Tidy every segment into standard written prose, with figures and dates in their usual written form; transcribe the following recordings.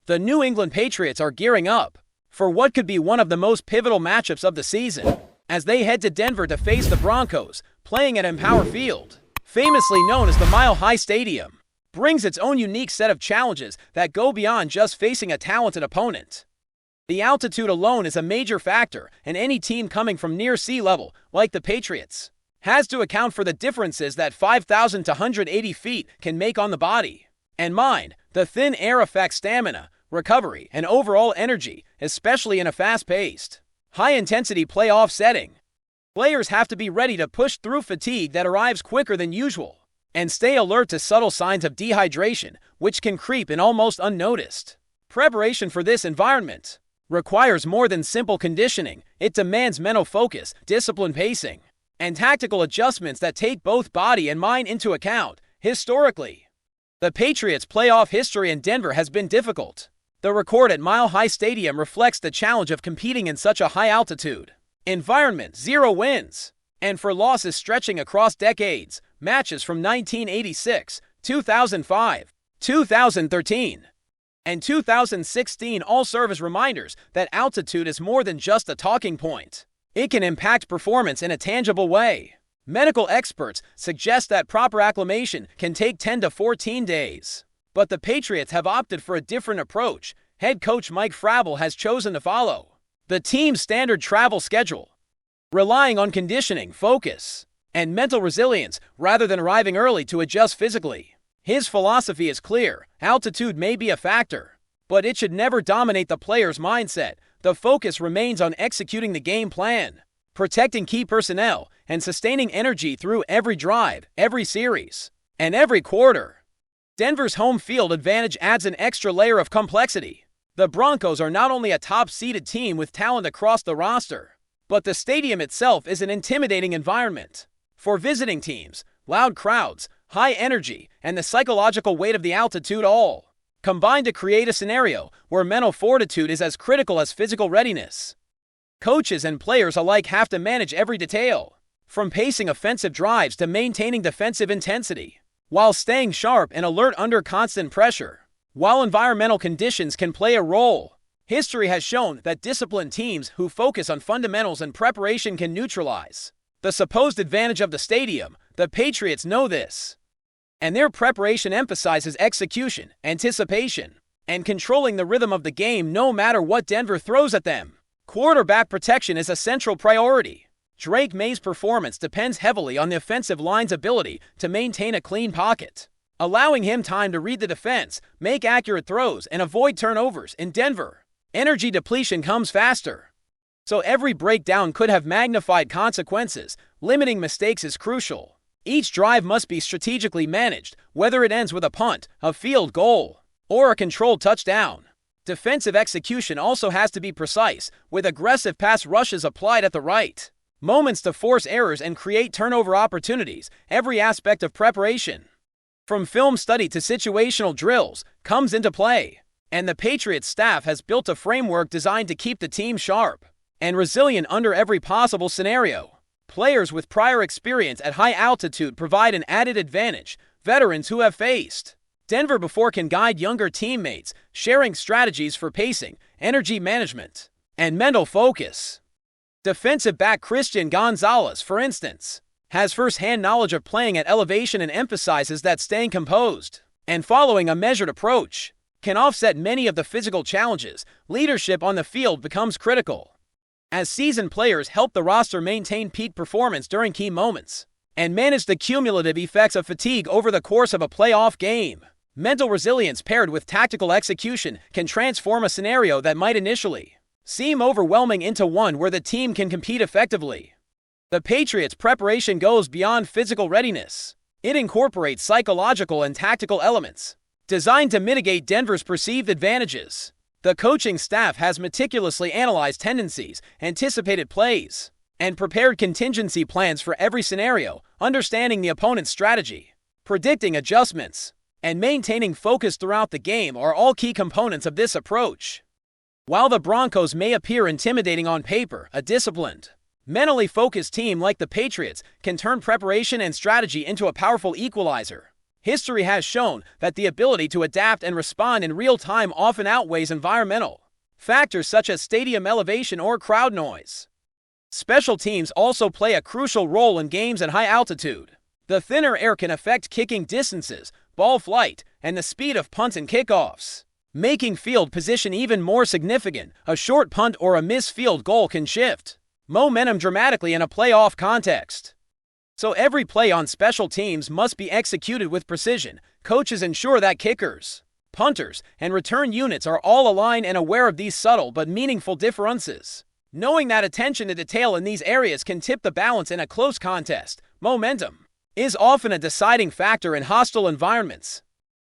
The New England Patriots are gearing up for what could be one of the most pivotal matchups of the season as they head to Denver to face the Broncos, playing at Empower Field, famously known as the Mile High Stadium. Brings its own unique set of challenges that go beyond just facing a talented opponent. The altitude alone is a major factor, and any team coming from near sea level, like the Patriots, has to account for the differences that 5,000 to 180 feet can make on the body and mind. The thin air affects stamina, recovery, and overall energy, especially in a fast-paced, high-intensity playoff setting. Players have to be ready to push through fatigue that arrives quicker than usual and stay alert to subtle signs of dehydration, which can creep in almost unnoticed. Preparation for this environment requires more than simple conditioning. It demands mental focus, disciplined pacing, and tactical adjustments that take both body and mind into account. Historically, the Patriots' playoff history in Denver has been difficult. The record at Mile High Stadium reflects the challenge of competing in such a high-altitude environment. 0 wins, and for losses stretching across decades. Matches from 1986, 2005, 2013, and 2016 all serve as reminders that altitude is more than just a talking point. It can impact performance in a tangible way. Medical experts suggest that proper acclimation can take 10 to 14 days. But the Patriots have opted for a different approach. Head coach Mike Vrabel has chosen to follow the team's standard travel schedule, relying on conditioning, focus, and mental resilience rather than arriving early to adjust physically. His philosophy is clear. Altitude may be a factor, but it should never dominate the player's mindset. The focus remains on executing the game plan, protecting key personnel, and sustaining energy through every drive, every series, and every quarter. Denver's home field advantage adds an extra layer of complexity. The Broncos are not only a top-seeded team with talent across the roster, but the stadium itself is an intimidating environment. For visiting teams, loud crowds, high energy, and the psychological weight of the altitude all combine to create a scenario where mental fortitude is as critical as physical readiness. Coaches and players alike have to manage every detail, from pacing offensive drives to maintaining defensive intensity, while staying sharp and alert under constant pressure. While environmental conditions can play a role, history has shown that disciplined teams who focus on fundamentals and preparation can neutralize the supposed advantage of the stadium. The Patriots know this, and their preparation emphasizes execution, anticipation, and controlling the rhythm of the game no matter what Denver throws at them. Quarterback protection is a central priority. Drake May's performance depends heavily on the offensive line's ability to maintain a clean pocket, allowing him time to read the defense, make accurate throws, and avoid turnovers. In Denver, energy depletion comes faster, so every breakdown could have magnified consequences. Limiting mistakes is crucial. Each drive must be strategically managed, whether it ends with a punt, a field goal, or a controlled touchdown. Defensive execution also has to be precise, with aggressive pass rushes applied at the right moments to force errors and create turnover opportunities. Every aspect of preparation, from film study to situational drills, comes into play, and the Patriots staff has built a framework designed to keep the team sharp and resilient under every possible scenario. Players with prior experience at high altitude provide an added advantage. Veterans who have faced Denver before can guide younger teammates, sharing strategies for pacing, energy management, and mental focus. Defensive back Christian Gonzalez, for instance, has first-hand knowledge of playing at elevation and emphasizes that staying composed and following a measured approach can offset many of the physical challenges. Leadership on the field becomes critical, as seasoned players help the roster maintain peak performance during key moments and manage the cumulative effects of fatigue over the course of a playoff game. Mental resilience paired with tactical execution can transform a scenario that might initially seem overwhelming into one where the team can compete effectively. The Patriots' preparation goes beyond physical readiness. It incorporates psychological and tactical elements designed to mitigate Denver's perceived advantages. The coaching staff has meticulously analyzed tendencies, anticipated plays, and prepared contingency plans for every scenario. Understanding the opponent's strategy, predicting adjustments, and maintaining focus throughout the game are all key components of this approach. While the Broncos may appear intimidating on paper, a disciplined, mentally focused team like the Patriots can turn preparation and strategy into a powerful equalizer. History has shown that the ability to adapt and respond in real time often outweighs environmental factors such as stadium elevation or crowd noise. Special teams also play a crucial role in games at high altitude. The thinner air can affect kicking distances, ball flight, and the speed of punts and kickoffs, making field position even more significant. A short punt or a missed field goal can shift momentum dramatically in a playoff context. So every play on special teams must be executed with precision. Coaches ensure that kickers, punters, and return units are all aligned and aware of these subtle but meaningful differences. Knowing that attention to detail in these areas can tip the balance in a close contest. Momentum is often a deciding factor in hostile environments.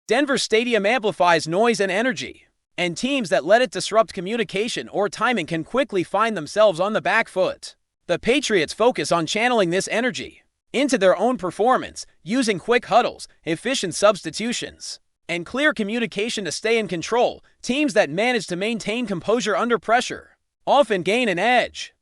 Denver Stadium amplifies noise and energy, and teams that let it disrupt communication or timing can quickly find themselves on the back foot. The Patriots focus on channeling this energy into their own performance, using quick huddles, efficient substitutions, and clear communication to stay in control. Teams that manage to maintain composure under pressure often gain an edge.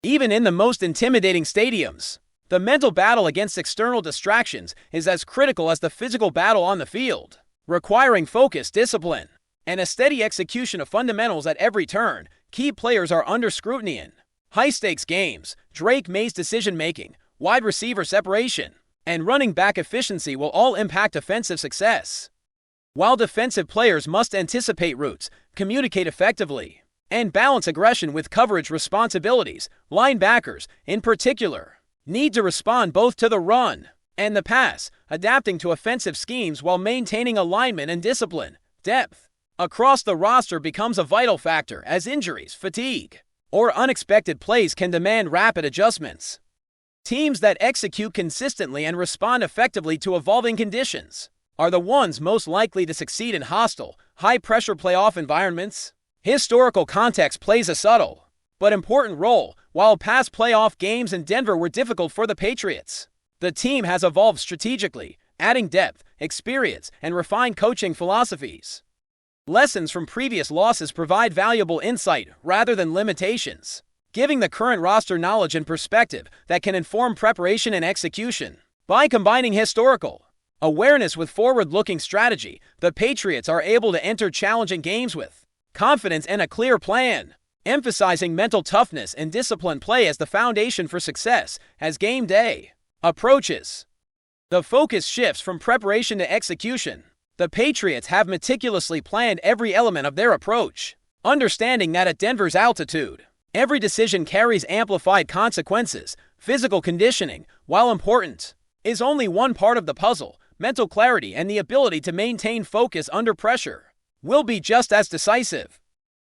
Even in the most intimidating stadiums, the mental battle against external distractions is as critical as the physical battle on the field, requiring focus, discipline, and a steady execution of fundamentals at every turn. Key players are under scrutiny in high-stakes games. Drake May's decision-making, wide receiver separation, and running back efficiency will all impact offensive success, while defensive players must anticipate routes, communicate effectively, and balance aggression with coverage responsibilities. Linebackers, in particular, need to respond both to the run and the pass, adapting to offensive schemes while maintaining alignment and discipline. Depth across the roster becomes a vital factor, as injuries, fatigue, or unexpected plays can demand rapid adjustments. Teams that execute consistently and respond effectively to evolving conditions are the ones most likely to succeed in hostile, high-pressure playoff environments. Historical context plays a subtle but important role. While past playoff games in Denver were difficult for the Patriots, the team has evolved strategically, adding depth, experience, and refined coaching philosophies. Lessons from previous losses provide valuable insight rather than limitations, giving the current roster knowledge and perspective that can inform preparation and execution. By combining historical awareness with forward-looking strategy, the Patriots are able to enter challenging games with confidence and a clear plan, emphasizing mental toughness and disciplined play as the foundation for success. As game day approaches, the focus shifts from preparation to execution. The Patriots have meticulously planned every element of their approach, understanding that at Denver's altitude, every decision carries amplified consequences. Physical conditioning, while important, is only one part of the puzzle. Mental clarity and the ability to maintain focus under pressure will be just as decisive.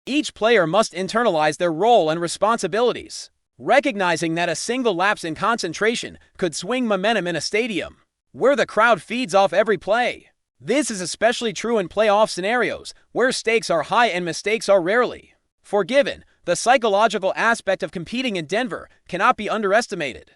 Each player must internalize their role and responsibilities, recognizing that a single lapse in concentration could swing momentum in a stadium where the crowd feeds off every play. This is especially true in playoff scenarios, where stakes are high and mistakes are rarely forgiven. The psychological aspect of competing in Denver cannot be underestimated.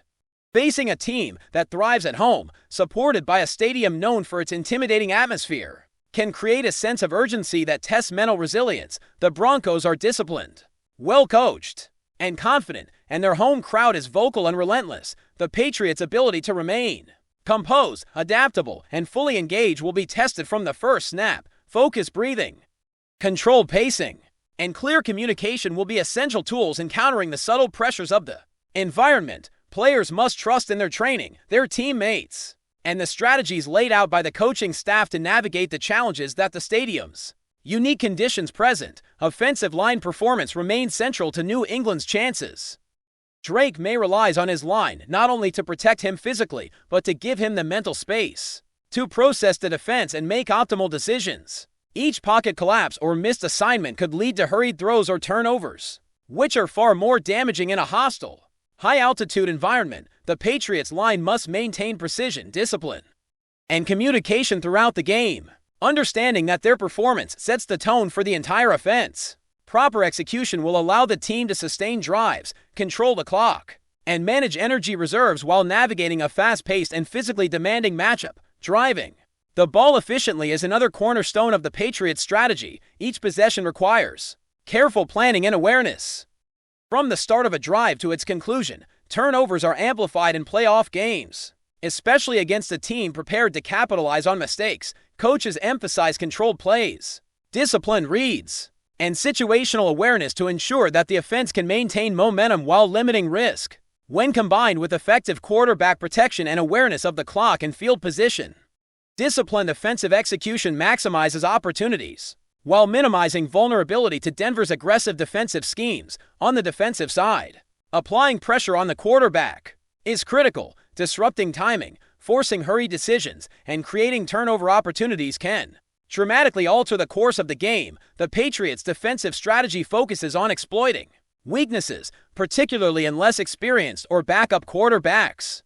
Facing a team that thrives at home, supported by a stadium known for its intimidating atmosphere, can create a sense of urgency that tests mental resilience. The Broncos are disciplined, well-coached, and confident, and their home crowd is vocal and relentless. The Patriots' ability to remain composed, adaptable, and fully engaged will be tested from the first snap. Focused breathing, controlled pacing, and clear communication will be essential tools in countering the subtle pressures of the environment. Players must trust in their training, their teammates, and the strategies laid out by the coaching staff to navigate the challenges that the stadium's unique conditions present. Offensive line performance remains central to New England's chances. Drake May relies on his line not only to protect him physically, but to give him the mental space to process the defense and make optimal decisions. Each pocket collapse or missed assignment could lead to hurried throws or turnovers, which are far more damaging in a hostile, high-altitude environment. The Patriots' line must maintain precision, discipline, and communication throughout the game, understanding that their performance sets the tone for the entire offense. Proper execution will allow the team to sustain drives, control the clock, and manage energy reserves while navigating a fast-paced and physically demanding matchup. Driving the ball efficiently is another cornerstone of the Patriots' strategy. Each possession requires careful planning and awareness. From the start of a drive to its conclusion, turnovers are amplified in playoff games, Especially against a team prepared to capitalize on mistakes, coaches emphasize controlled plays, disciplined reads, and situational awareness to ensure that the offense can maintain momentum while limiting risk. When combined with effective quarterback protection and awareness of the clock and field position, disciplined offensive execution maximizes opportunities, while minimizing vulnerability to Denver's aggressive defensive schemes. On the defensive side, applying pressure on the quarterback is critical. Disrupting timing, forcing hurried decisions, and creating turnover opportunities can dramatically alter the course of the game. The Patriots' defensive strategy focuses on exploiting weaknesses, particularly in less experienced or backup quarterbacks,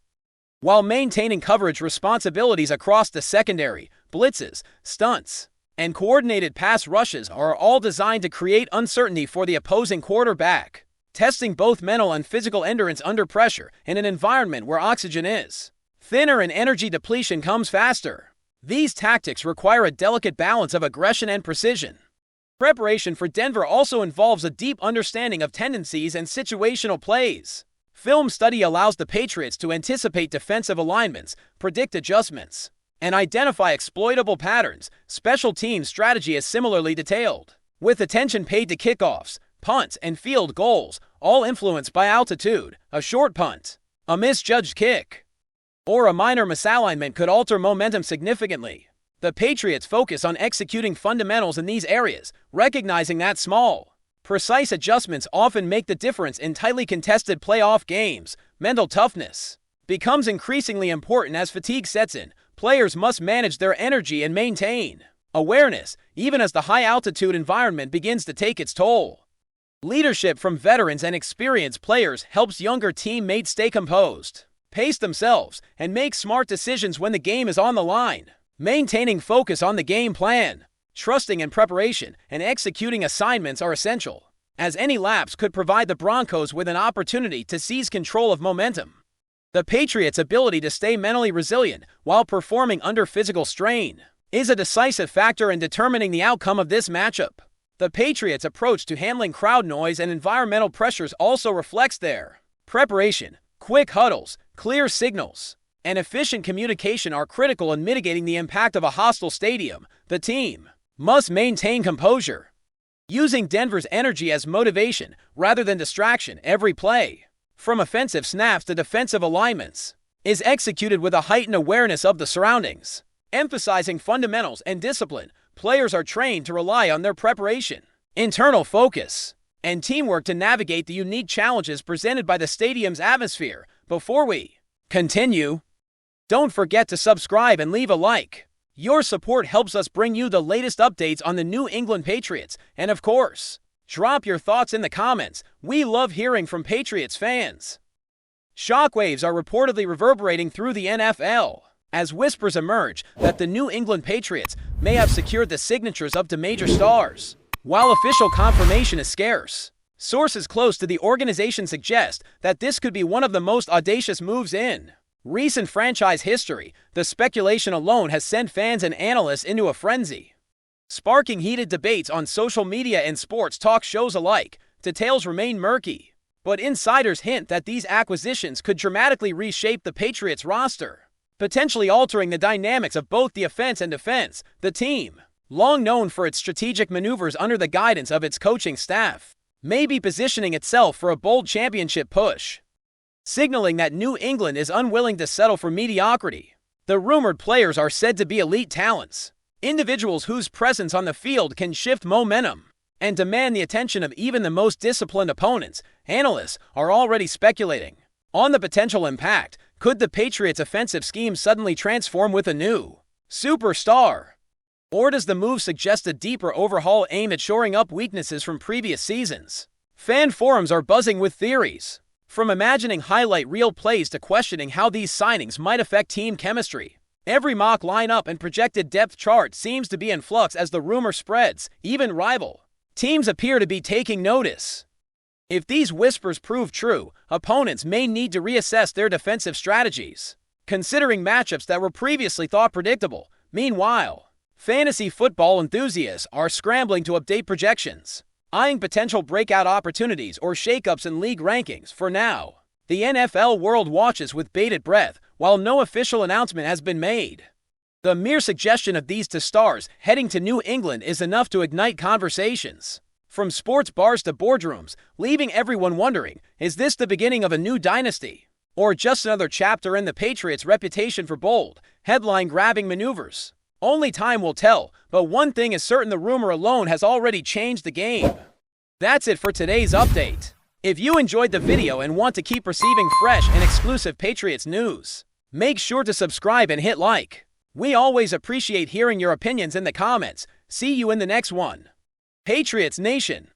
while maintaining coverage responsibilities across the secondary. Blitzes, stunts, and coordinated pass rushes are all designed to create uncertainty for the opposing quarterback, testing both mental and physical endurance under pressure in an environment where oxygen is thinner and energy depletion comes faster. These tactics require a delicate balance of aggression and precision. Preparation for Denver also involves a deep understanding of tendencies and situational plays. Film study allows the Patriots to anticipate defensive alignments, predict adjustments, and identify exploitable patterns. Special teams strategy is similarly detailed, with attention paid to kickoffs, punts, and field goals, all influenced by altitude. A short punt, a misjudged kick, or a minor misalignment could alter momentum significantly. The Patriots focus on executing fundamentals in these areas, recognizing that small, precise adjustments often make the difference in tightly contested playoff games. Mental toughness becomes increasingly important as fatigue sets in. Players must manage their energy and maintain awareness, even as the high-altitude environment begins to take its toll. Leadership from veterans and experienced players helps younger teammates stay composed, pace themselves, and make smart decisions when the game is on the line. Maintaining focus on the game plan, trusting in preparation, and executing assignments are essential, as any lapse could provide the Broncos with an opportunity to seize control of momentum. The Patriots' ability to stay mentally resilient while performing under physical strain is a decisive factor in determining the outcome of this matchup. The Patriots' approach to handling crowd noise and environmental pressures also reflects their preparation. Quick huddles, clear signals, and efficient communication are critical in mitigating the impact of a hostile stadium. The team must maintain composure, using Denver's energy as motivation rather than distraction. Every play, from offensive snaps to defensive alignments, is executed with a heightened awareness of the surroundings. Emphasizing fundamentals and discipline, players are trained to rely on their preparation, internal focus, and teamwork to navigate the unique challenges presented by the stadium's atmosphere. Before we continue, don't forget to subscribe and leave a like. Your support helps us bring you the latest updates on the New England Patriots. And of course, drop your thoughts in the comments. We love hearing from Patriots fans. Shockwaves are reportedly reverberating through the NFL as whispers emerge that the New England Patriots may have secured the signatures of two major stars. While official confirmation is scarce, sources close to the organization suggest that this could be one of the most audacious moves in recent franchise history. The speculation alone has sent fans and analysts into a frenzy, sparking heated debates on social media and sports talk shows alike. Details remain murky, but insiders hint that these acquisitions could dramatically reshape the Patriots roster, potentially altering the dynamics of both the offense and defense. The team, long known for its strategic maneuvers under the guidance of its coaching staff, may be positioning itself for a bold championship push, signaling that New England is unwilling to settle for mediocrity. The rumored players are said to be elite talents, individuals whose presence on the field can shift momentum and demand the attention of even the most disciplined opponents. Analysts are already speculating on the potential impact. Could the Patriots' offensive scheme suddenly transform with a new superstar? Or does the move suggest a deeper overhaul aimed at shoring up weaknesses from previous seasons? Fan forums are buzzing with theories, from imagining highlight reel plays to questioning how these signings might affect team chemistry. Every mock lineup and projected depth chart seems to be in flux as the rumor spreads. Even rival teams appear to be taking notice. If these whispers prove true, opponents may need to reassess their defensive strategies, considering matchups that were previously thought predictable. Meanwhile, fantasy football enthusiasts are scrambling to update projections, eyeing potential breakout opportunities or shakeups in league rankings. For now, the NFL world watches with bated breath, while no official announcement has been made. The mere suggestion of these two stars heading to New England is enough to ignite conversations, from sports bars to boardrooms, leaving everyone wondering, is this the beginning of a new dynasty? Or just another chapter in the Patriots' reputation for bold, headline-grabbing maneuvers? Only time will tell, but one thing is certain: the rumor alone has already changed the game. That's it for today's update. If you enjoyed the video and want to keep receiving fresh and exclusive Patriots news, make sure to subscribe and hit like. We always appreciate hearing your opinions in the comments. See you in the next one. Patriots Nation.